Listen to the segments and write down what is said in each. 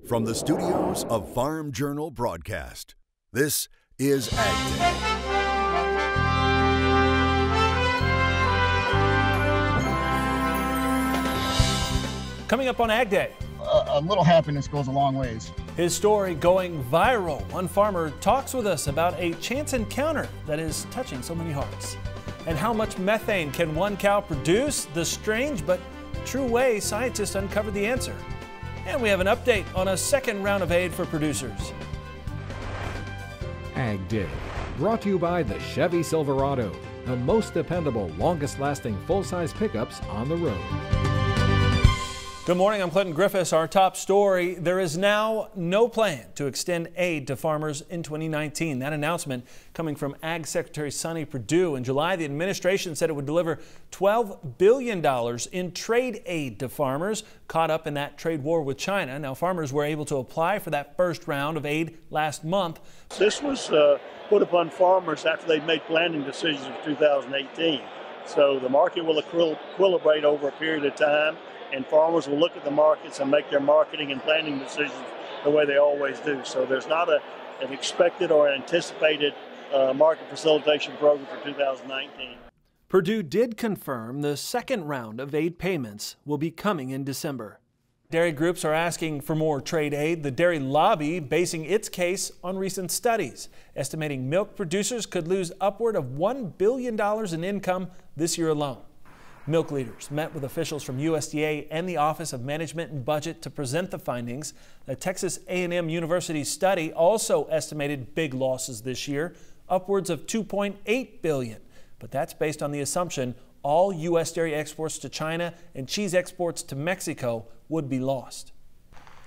From the studios of Farm Journal Broadcast, this is AgDay. Coming up on AgDay. A little happiness goes a long ways. His story going viral. One farmer talks with us about a chance encounter that is touching so many hearts. And how much methane can one cow produce? The strange but true way scientists uncovered the answer. And we have an update on a second round of aid for producers. AgDay, brought to you by the Chevy Silverado, the most dependable, longest-lasting full-size pickups on the road. Good morning, I'm Clinton Griffiths. Our top story, there is now no plan to extend aid to farmers in 2019. That announcement coming from Ag Secretary Sonny Perdue. In July, the administration said it would deliver $12 billion in trade aid to farmers caught up in that trade war with China. Now, farmers were able to apply for that first round of aid last month. This was put upon farmers after they made planting decisions for 2018. So the market will equilibrate over a period of time, and farmers will look at the markets and make their marketing and planning decisions the way they always do. So there's not an expected or anticipated market facilitation program for 2019. Perdue did confirm the second round of aid payments will be coming in December. Dairy groups are asking for more trade aid. The dairy lobby basing its case on recent studies, estimating milk producers could lose upward of $1 billion in income this year alone. Milk leaders met with officials from USDA and the Office of Management and Budget to present the findings. The Texas A&M University study also estimated big losses this year, upwards of $2.8 billion. But that's based on the assumption all U.S. dairy exports to China and cheese exports to Mexico would be lost.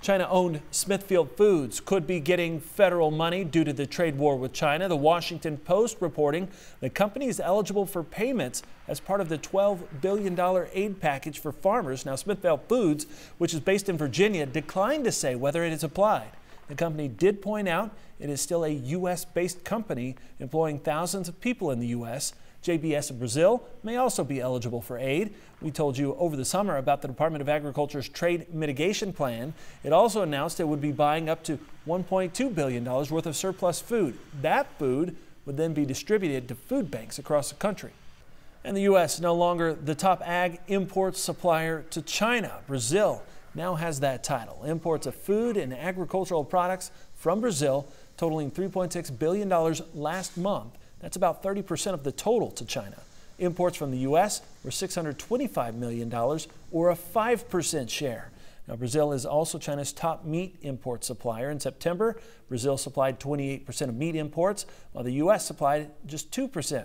China-owned Smithfield Foods could be getting federal money due to the trade war with China. The Washington Post reporting the company is eligible for payments as part of the $12 billion aid package for farmers. Now, Smithfield Foods, which is based in Virginia, declined to say whether it is applied. The company did point out it is still a U.S.-based company employing thousands of people in the U.S. JBS of Brazil may also be eligible for aid. We told you over the summer about the Department of Agriculture's trade mitigation plan. It also announced it would be buying up to $1.2 billion worth of surplus food. That food would then be distributed to food banks across the country. And the U.S. no longer the top ag import supplier to China. Brazil now has that title. Imports of food and agricultural products from Brazil totaling $3.6 billion last month. That's about 30% of the total to China. Imports from the U.S. were $625 million, or a 5% share. Now, Brazil is also China's top meat import supplier. In September, Brazil supplied 28% of meat imports, while the U.S. supplied just 2%.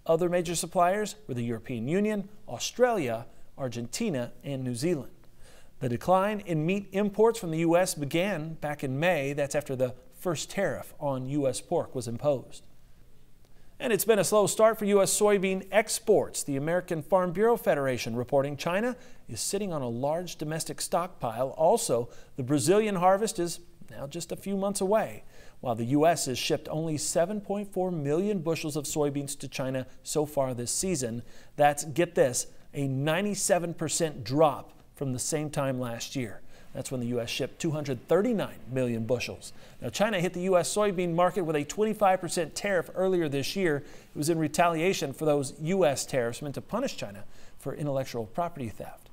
Other major suppliers were the European Union, Australia, Argentina, and New Zealand. The decline in meat imports from the U.S. began back in May. That's after the first tariff on U.S. pork was imposed. And it's been a slow start for U.S. soybean exports. The American Farm Bureau Federation reporting China is sitting on a large domestic stockpile. Also, the Brazilian harvest is now just a few months away, while the U.S. has shipped only 7.4 million bushels of soybeans to China so far this season. That's, get this, a 97% drop from the same time last year. That's when the U.S. shipped 239 million bushels. Now, China hit the U.S. soybean market with a 25% tariff earlier this year. It was in retaliation for those U.S. tariffs meant to punish China for intellectual property theft.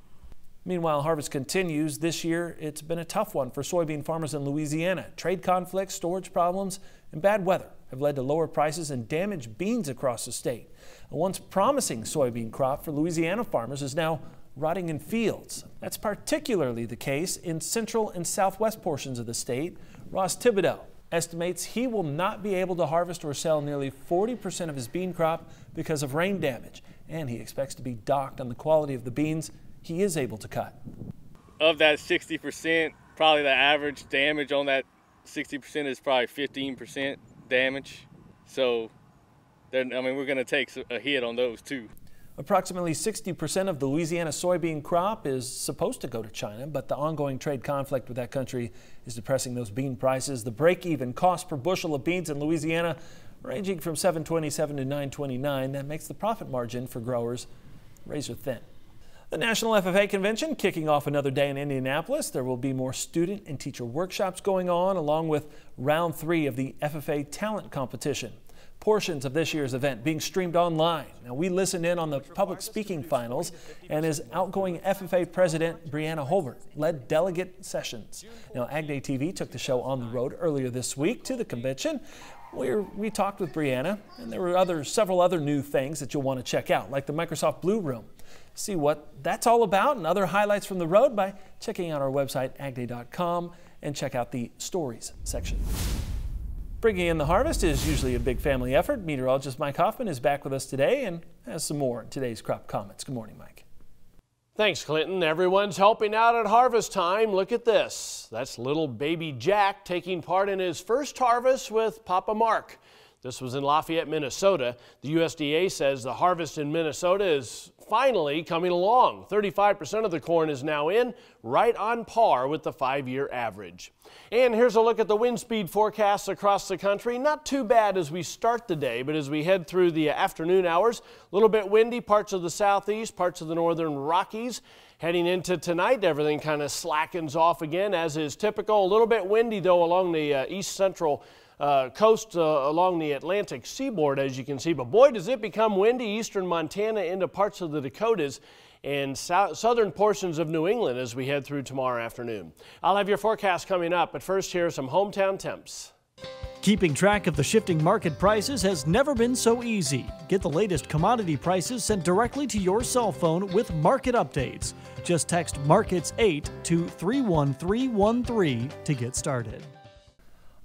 Meanwhile, harvest continues. This year, it's been a tough one for soybean farmers in Louisiana. Trade conflicts, storage problems, and bad weather have led to lower prices and damaged beans across the state. A once promising soybean crop for Louisiana farmers is now rotting in fields. That's particularly the case in central and southwest portions of the state. Ross Thibodeau estimates he will not be able to harvest or sell nearly 40% of his bean crop because of rain damage, and he expects to be docked on the quality of the beans he is able to cut. Of that 60%, probably the average damage on that 60% is probably 15% damage. So, we're going to take a hit on those too. Approximately 60% of the Louisiana soybean crop is supposed to go to China, but the ongoing trade conflict with that country is depressing those bean prices. The break-even cost per bushel of beans in Louisiana ranging from $7.27 to $9.29. That makes the profit margin for growers razor thin. The National FFA Convention kicking off another day in Indianapolis. There will be more student and teacher workshops going on, along with round 3 of the FFA Talent Competition. Portions of this year's event being streamed online. Now, we listened in on the public speaking finals, and as outgoing FFA President Brianna Holbert led delegate sessions. Now, AgDay TV took the show on the road earlier this week to the convention. We talked with Brianna, and there were several other new things that you'll want to check out, like the Microsoft Blue Room. See what that's all about and other highlights from the road by checking out our website, agday.com, and check out the stories section. Bringing in the harvest is usually a big family effort. Meteorologist Mike Hoffman is back with us today and has some more in today's crop comments. Good morning, Mike. Thanks, Clinton. Everyone's helping out at harvest time. Look at this. That's little baby Jack taking part in his first harvest with Papa Mark. This was in Lafayette, Minnesota. The USDA says the harvest in Minnesota is finally coming along. 35% of the corn is now in, right on par with the 5-year average. And here's a look at the wind speed forecasts across the country. Not too bad as we start the day, but as we head through the afternoon hours, a little bit windy, parts of the southeast, parts of the northern Rockies. Heading into tonight, everything kind of slackens off again, as is typical. A little bit windy, though, along the east central coast along the Atlantic seaboard, as you can see. But boy, does it become windy eastern Montana into parts of the Dakotas and southern portions of New England as we head through tomorrow afternoon. I'll have your forecast coming up, but first here are some hometown temps. Keeping track of the shifting market prices has never been so easy. Get the latest commodity prices sent directly to your cell phone with market updates. Just text Markets 8 to 31313 to get started.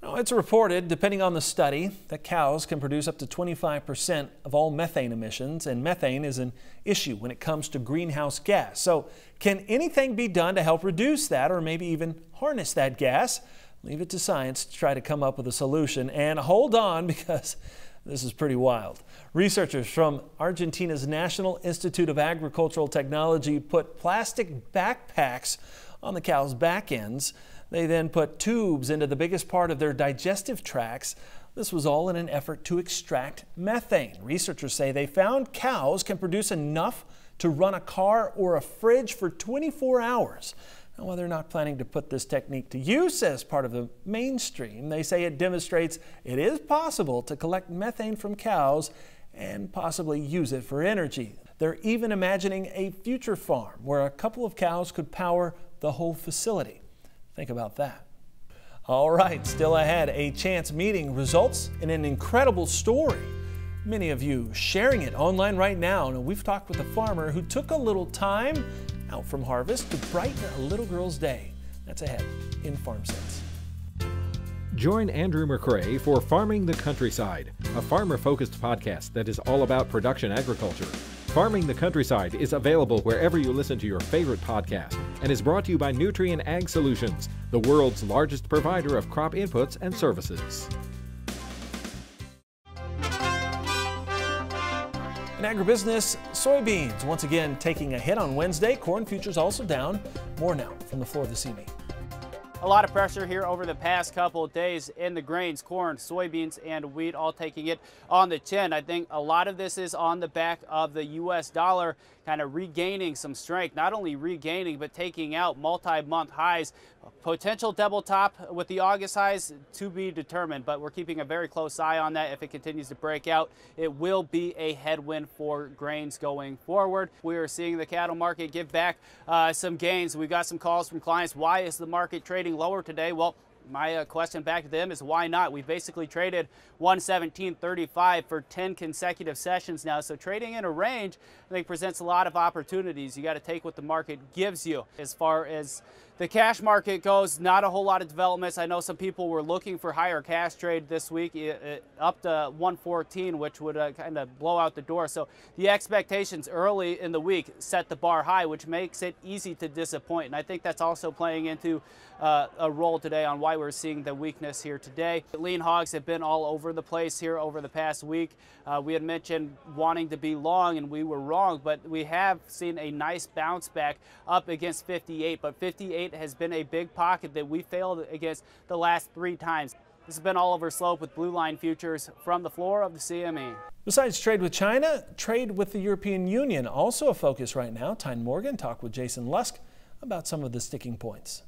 Now, it's reported, depending on the study, that cows can produce up to 25% of all methane emissions, and methane is an issue when it comes to greenhouse gas. So, can anything be done to help reduce that, or maybe even harness that gas? Leave it to science to try to come up with a solution. And hold on, because this is pretty wild. Researchers from Argentina's National Institute of Agricultural Technology put plastic backpacks on the cows' back ends. They then put tubes into the biggest part of their digestive tracts. This was all in an effort to extract methane. Researchers say they found cows can produce enough to run a car or a fridge for 24 hours. Now, while they're not planning to put this technique to use as part of the mainstream, they say it demonstrates it is possible to collect methane from cows and possibly use it for energy. They're even imagining a future farm where a couple of cows could power the whole facility. Think about that. All right, still ahead, a chance meeting results in an incredible story. Many of you sharing it online right now. And we've talked with a farmer who took a little time out from harvest to brighten a little girl's day. That's ahead in Farm Sense. Join Andrew McRae for Farming the Countryside, a farmer-focused podcast that is all about production agriculture. Farming the Countryside is available wherever you listen to your favorite podcast and is brought to you by Nutrien Ag Solutions, the world's largest provider of crop inputs and services. In agribusiness, soybeans once again taking a hit on Wednesday. Corn futures also down. More now from the floor of the CME. A lot of pressure here over the past couple of days in the grains, corn, soybeans, and wheat, all taking it on the chin. I think a lot of this is on the back of the U.S. dollar kind of regaining some strength, not only regaining, but taking out multi-month highs. Potential double top with the August highs to be determined, but we're keeping a very close eye on that. If it continues to break out, it will be a headwind for grains going forward. We are seeing the cattle market give back some gains. We've got some calls from clients. Why is the market trading lower today? Well, my question back to them is why not? We've basically traded 117.35 for 10 consecutive sessions now. So trading in a range, I think, presents a lot of opportunities. You got to take what the market gives you. As far as the cash market goes, not a whole lot of developments. I know some people were looking for higher cash trade this week, up to 114, which would kind of blow out the door. So the expectations early in the week set the bar high, which makes it easy to disappoint. And I think that's also playing into a role today on why we're seeing the weakness here today. Lean hogs have been all over the place here over the past week. We had mentioned wanting to be long, and we were wrong, but we have seen a nice bounce back up against 58, but 58 has been a big pocket that we failed against the last 3 times. This has been Oliver Slope with Blue Line Futures from the floor of the CME. Besides trade with China, trade with the European Union also a focus right now. Tyne Morgan talked with Jason Lusk about some of the sticking points.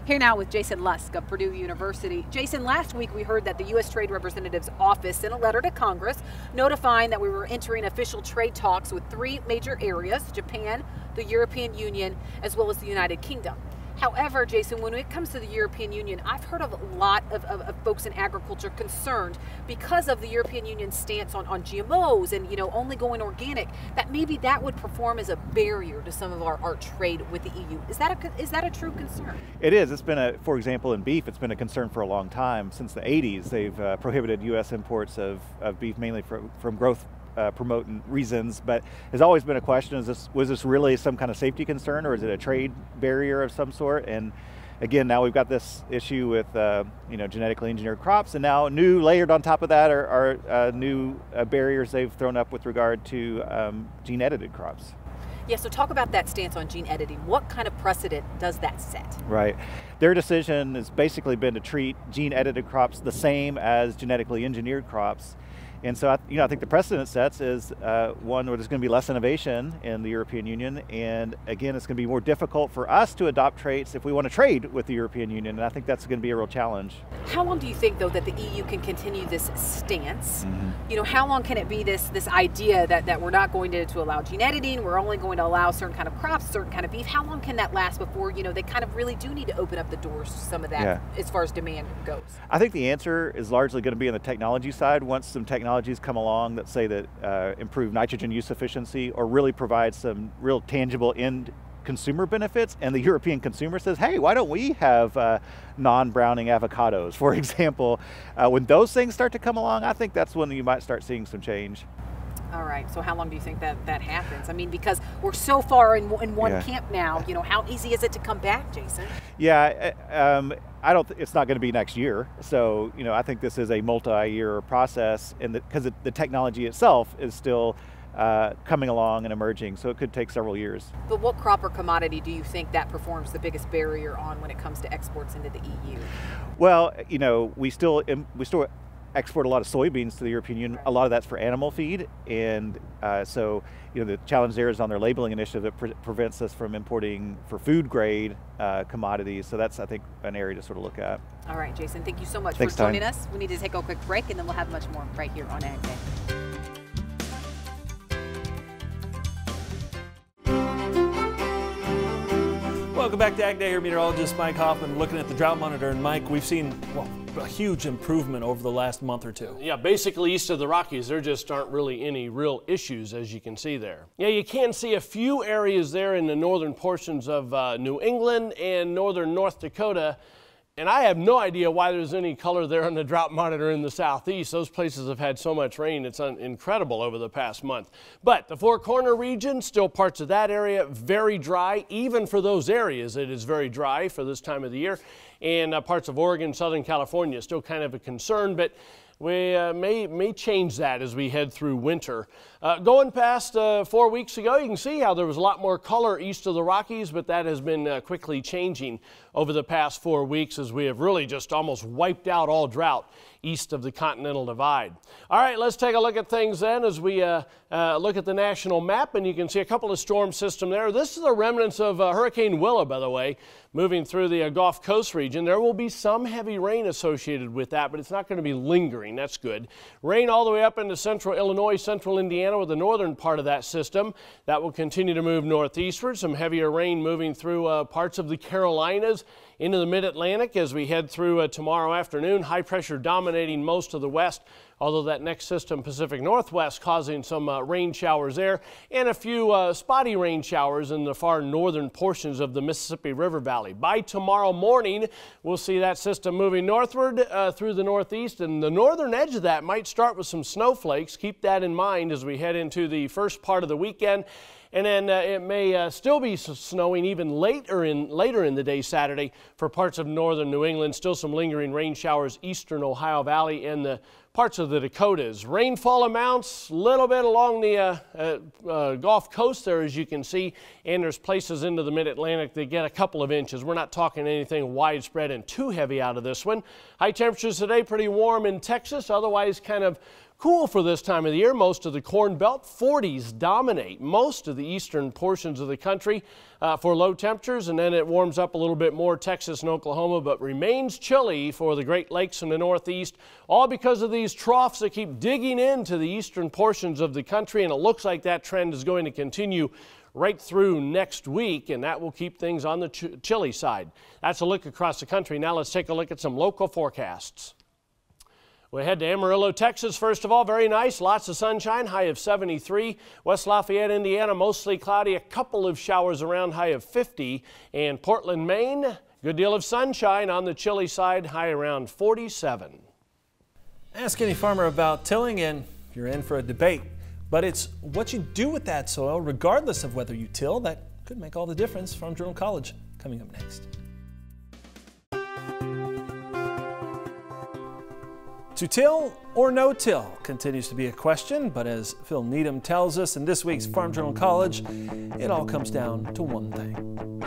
Here now with Jason Lusk of Purdue University. Jason, last week we heard that the U.S. Trade Representative's office sent a letter to Congress notifying that we were entering official trade talks with 3 major areas: Japan, the European Union, as well as the United Kingdom. However, Jason, when it comes to the European Union, I've heard of a lot of folks in agriculture concerned because of the European Union's stance on GMOs and, only going organic, that maybe that would perform as a barrier to some of our trade with the EU. Is that a true concern? It is. It's been for example, in beef, it's been a concern for a long time. Since the 80s, they've prohibited U.S. imports of beef, mainly from growth promoting reasons, but has always been a question: was this really some kind of safety concern, or is it a trade barrier of some sort? And again, now we've got this issue with genetically engineered crops, and now layered on top of that are new barriers they've thrown up with regard to gene edited crops. Yeah, so talk about that stance on gene editing. What kind of precedent does that set? Right. Their decision has basically been to treat gene edited crops the same as genetically engineered crops. And so, I think the precedent sets is one where there's going to be less innovation in the European Union, and again, it's going to be more difficult for us to adopt traits if we want to trade with the European Union, and I think that's going to be a real challenge. How long do you think, though, that the EU can continue this stance? How long can it be this idea that we're not going to allow gene editing, we're only going to allow certain kind of crops, certain kind of beef? How long can that last before, they kind of really do need to open up the doors to some of that as far as demand goes? I think the answer is largely going to be on the technology side. Once some technologies come along that say that improve nitrogen use efficiency or really provide some real tangible end consumer benefits, and the European consumer says, hey, why don't we have non-browning avocados, for example? When those things start to come along, I think that's when you might start seeing some change. All right, so how long do you think that happens? I mean, because we're so far in one camp now, how easy is it to come back, Jason? Yeah, it's not going to be next year. So, I think this is a multi-year process, and because the technology itself is still coming along and emerging, so it could take several years. But what crop or commodity do you think that performs the biggest barrier on when it comes to exports into the EU? Well, we still export a lot of soybeans to the European Union. A lot of that's for animal feed, and so the challenge there is on their labeling initiative that prevents us from importing for food grade commodities. So that's, I think, an area to sort of look at. All right, Jason, thank you so much Thanks, for joining us. We need to take a quick break, and then we'll have much more right here on AgDay. Welcome back to AgDay. Here, meteorologist Mike Hoffman looking at the drought monitor. And Mike, we've seen a huge improvement over the last month or two. Yeah, basically east of the Rockies, there just aren't really any real issues, as you can see there. Yeah, you can see a few areas there in the northern portions of New England and northern North Dakota. And I have no idea why there's any color there on the drought monitor in the southeast. Those places have had so much rain, it's incredible over the past month. But the Four Corner region, still parts of that area, very dry. Even for those areas, it is very dry for this time of the year. And parts of Oregon, Southern California, still kind of a concern, but we may change that as we head through winter. Going past 4 weeks ago, you can see how there was a lot more color east of the Rockies, but that has been quickly changing over the past 4 weeks as we have really just almost wiped out all drought east of the Continental Divide. All right, let's take a look at things then as we look at the national map, and you can see a couple of storm systems there. This is the remnants of Hurricane Willa, by the way, moving through the Gulf Coast region. There will be some heavy rain associated with that, but it's not going to be lingering. That's good. Rain all the way up into central Illinois, central Indiana with the northern part of that system. That will continue to move northeastward. Some heavier rain moving through parts of the Carolinas into the mid-Atlantic as we head through tomorrow afternoon. High pressure dominating most of the west, although that next system, Pacific Northwest, causing some rain showers there and a few spotty rain showers in the far northern portions of the Mississippi River Valley. By tomorrow morning, we'll see that system moving northward through the northeast, and the northern edge of that might start with some snowflakes. Keep that in mind as we head into the first part of the weekend. And then it may still be snowing even later in the day Saturday for parts of northern New England. Still some lingering rain showers eastern Ohio Valley and the parts of the Dakotas. Rainfall amounts a little bit along the Gulf Coast there, as you can see, and there's places into the mid-Atlantic that get a couple of inches. We're not talking anything widespread and too heavy out of this one. High temperatures today, pretty warm in Texas, otherwise kind of cool for this time of the year. Most of the Corn Belt, 40s dominate most of the eastern portions of the country for low temperatures, and then it warms up a little bit more Texas and Oklahoma, but remains chilly for the Great Lakes and the Northeast, all because of these troughs that keep digging into the eastern portions of the country, and it looks like that trend is going to continue right through next week, and that will keep things on the chilly side. That's a look across the country. Now let's take a look at some local forecasts. We head to Amarillo, Texas, first of all. Very nice, lots of sunshine, high of 73. West Lafayette, Indiana, mostly cloudy, a couple of showers around, high of 50. And Portland, Maine, good deal of sunshine on the chilly side, high around 47. Ask any farmer about tilling and you're in for a debate. But it's what you do with that soil, regardless of whether you till, that could make all the difference. Farm Journal College coming up next. To till or no till continues to be a question, but as Phil Needham tells us in this week's Farm Journal College, it all comes down to one thing.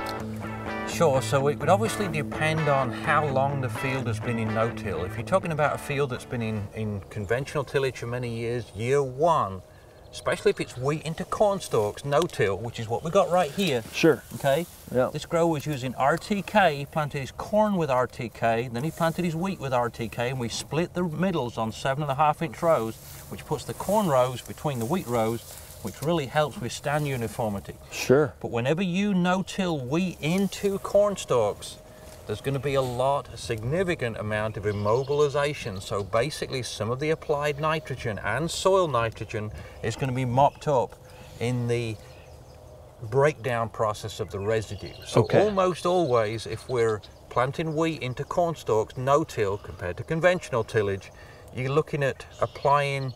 Sure, so it would obviously depend on how long the field has been in no-till. If you're talking about a field that's been in conventional tillage for many years, year one, especially if it's wheat into corn stalks, no-till, which is what we got right here. Sure. Okay? Yeah. This grower was using RTK. He planted his corn with RTK, then he planted his wheat with RTK, and we split the middles on 7.5-inch rows, which puts the corn rows between the wheat rows, which really helps with stand uniformity. Sure. But whenever you no-till wheat into corn stalks, there's going to be a significant amount of immobilization. So basically some of the applied nitrogen and soil nitrogen is going to be mopped up in the breakdown process of the residue. So almost always, if we're planting wheat into corn stalks, no-till compared to conventional tillage, you're looking at applying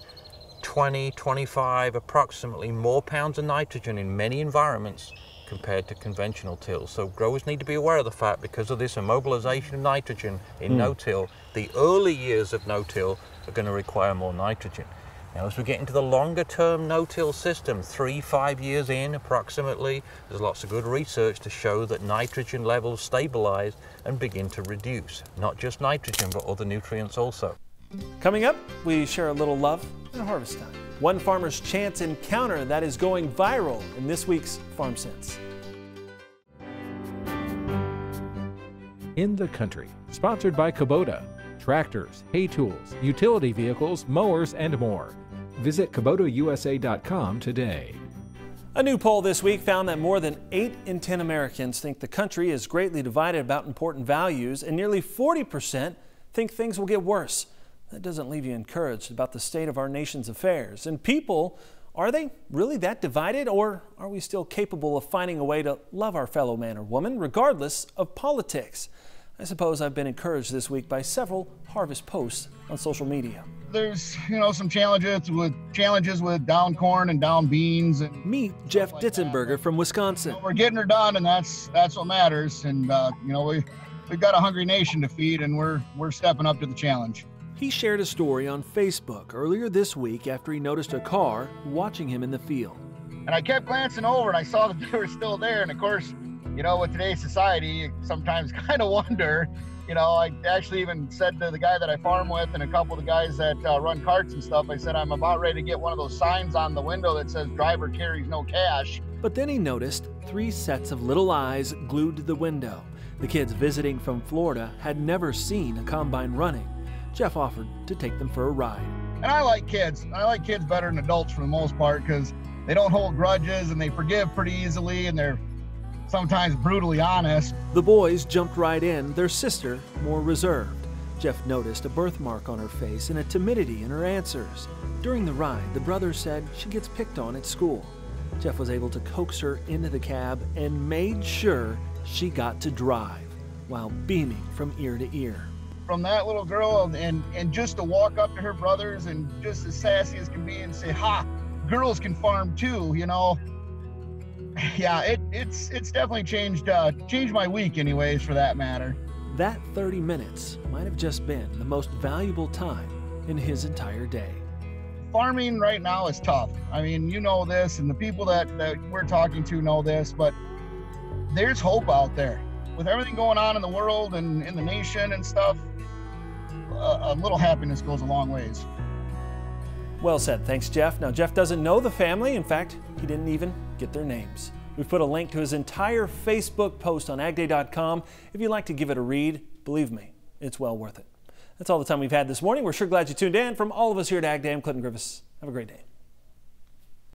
20, 25, approximately more pounds of nitrogen in many environments compared to conventional till. So growers need to be aware of the fact, because of this immobilization of nitrogen in no-till, the early years of no-till are going to require more nitrogen. Now as we get into the longer term no-till system, 3-5 years in approximately, there's lots of good research to show that nitrogen levels stabilize and begin to reduce. Not just nitrogen, but other nutrients also. Coming up, we share a little love and harvest time. One farmer's chance encounter that is going viral in this week's Farm Sense. In the Country, sponsored by Kubota. Tractors, hay tools, utility vehicles, mowers, and more. Visit KubotaUSA.com today. A new poll this week found that more than 8 in 10 Americans think the country is greatly divided about important values, and nearly 40% think things will get worse. That doesn't leave you encouraged about the state of our nation's affairs. And people, are they really that divided, or are we still capable of finding a way to love our fellow man or woman regardless of politics? I suppose I've been encouraged this week by several harvest posts on social media. There's, some challenges with down corn and down beans. And meet Jeff Ditzenberger from Wisconsin. We're getting her done, and that's what matters. And we've got a hungry nation to feed, and we're stepping up to the challenge. He shared a story on Facebook earlier this week after he noticed a car watching him in the field. And I kept glancing over, and I saw that they were still there. And of course, with today's society, you sometimes kind of wonder. I actually even said to the guy that I farm with and a couple of the guys that run carts and stuff, I said, I'm about ready to get one of those signs on the window that says driver carries no cash. But then he noticed 3 sets of little eyes glued to the window. The kids visiting from Florida had never seen a combine running. Jeff offered to take them for a ride. And I like kids. I like kids better than adults for the most part, because they don't hold grudges and they forgive pretty easily, and they're sometimes brutally honest. The boys jumped right in, their sister more reserved. Jeff noticed a birthmark on her face and a timidity in her answers. During the ride, the brother said she gets picked on at school. Jeff was able to coax her into the cab and made sure she got to drive while beaming from ear to ear. From that little girl, and just to walk up to her brothers and just as sassy as can be and say, ha, girls can farm too, Yeah, it's definitely changed my week anyways, for that matter. That 30 minutes might have just been the most valuable time in his entire day. Farming right now is tough. I mean, you know this, and the people that we're talking to know this, but there's hope out there. With everything going on in the world and in the nation and stuff, a little happiness goes a long ways. Well said. Thanks, Jeff. Now, Jeff doesn't know the family. In fact, he didn't even get their names. We've put a link to his entire Facebook post on agday.com. If you'd like to give it a read, believe me, it's well worth it. That's all the time we've had this morning. We're sure glad you tuned in. From all of us here at AgDay, I'm Clinton Griffiths. Have a great day.